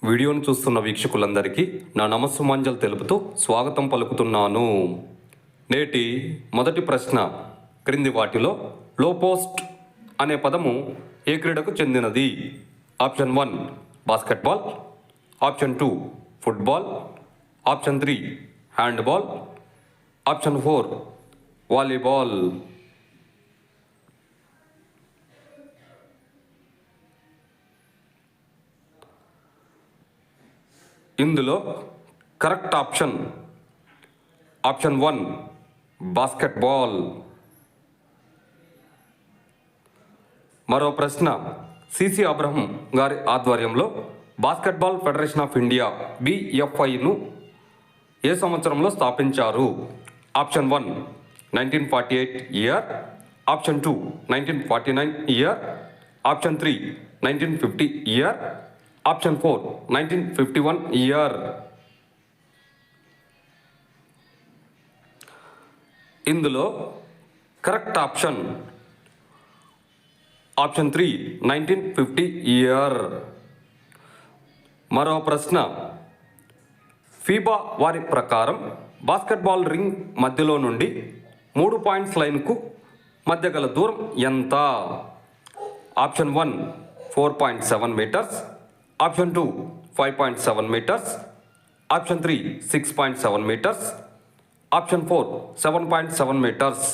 వీడియోను చూస్తున్న వీక్షకులందరికీ నా నమస్సుమాంజలు తెలుపుతూ స్వాగతం పలుకుతున్నాను. నేటి మొదటి ప్రశ్న క్రింది వాటిలో లో పోస్ట్ అనే పదము ఏ క్రీడకు చెందినది? Option 1 basketball, option 2 football, option 3 handball, option 4 volleyball. ఇందులో కరెక్ట్ ఆప్షన్ 1 బాస్కెట్బాల్. మరో ప్రశ్న సిసి అబ్రహం గారి ఆధ్వర్యంలో బాస్కెట్బాల్ ఫెడరేషన్ ఆఫ్ ఇండియా BFIను ఏ సంవత్సరంలో స్థాపించారు? Option 1 1948 year, option 2 1949 year, option 3 1950 year, option 4 1951 year. ఇందులో కరెక్ట్ ఆప్షన్ 3 1950 ఇయర్. మరో ప్రశ్న ఫీబా వారి ప్రకారం బాస్కెట్బాల్ రింగ్ మధ్యలో నుండి 3 పాయింట్స్ లైన్కు మధ్య గల దూరం ఎంత? Option 1 4.7 metres, option 2 5.7 metres, option 3 6.7 metres, option 4 7.7 metres.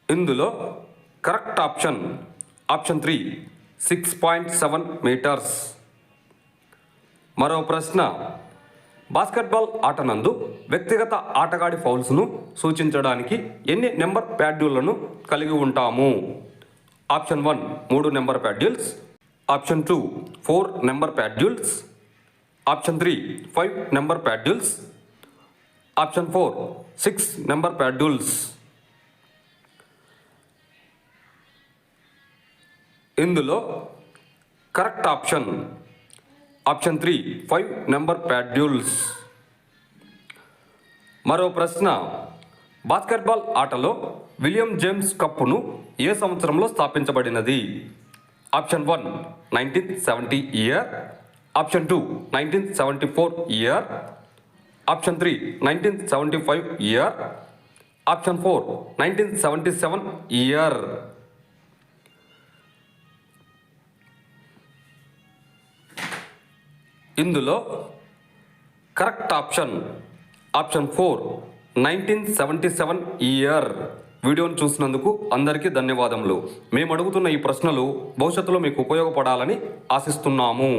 ఇందులో కరెక్ట్ ఆప్షన్ 3 6.7 మీటర్స్. మరో ప్రశ్న బాస్కెట్బాల్ ఆటనందు వ్యక్తిగత ఆటగాడి ఫౌల్స్ను సూచించడానికి ఎన్ని నెంబర్ ప్యాడ్యూళ్లను కలిగి ఉంటాము? ఆప్షన్ 1 3 నెంబర్ ప్యాడ్యూల్స్, ఆప్షన్ 2 4 నెంబర్ ప్యాడ్యూల్స్, ఆప్షన్ 3 5 నెంబర్ ప్యాడ్యూల్స్, ఆప్షన్ 4 6 నెంబర్ ప్యాడ్యూల్స్. ఇందులో కరెక్ట్ ఆప్షన్ 3 5 నెంబర్ ప్యాడ్యూల్స్. మరో ప్రశ్న బాస్కెట్బాల్ ఆటలో విలియం జేమ్స్ కప్ను ఏ సంవత్సరంలో స్థాపించబడినది? Option 1 1970 year, option 2 1974 year, option 3 1975 year, option 4 1977 year. ఇందులో కరెక్ట్ ఆప్షన్ 4 1977 ఇయర్. వీడియోను చూసినందుకు అందరికీ ధన్యవాదములు. మేము అడుగుతున్న ఈ ప్రశ్నలు భవిష్యత్తులో మీకు ఉపయోగపడాలని ఆశిస్తున్నాము.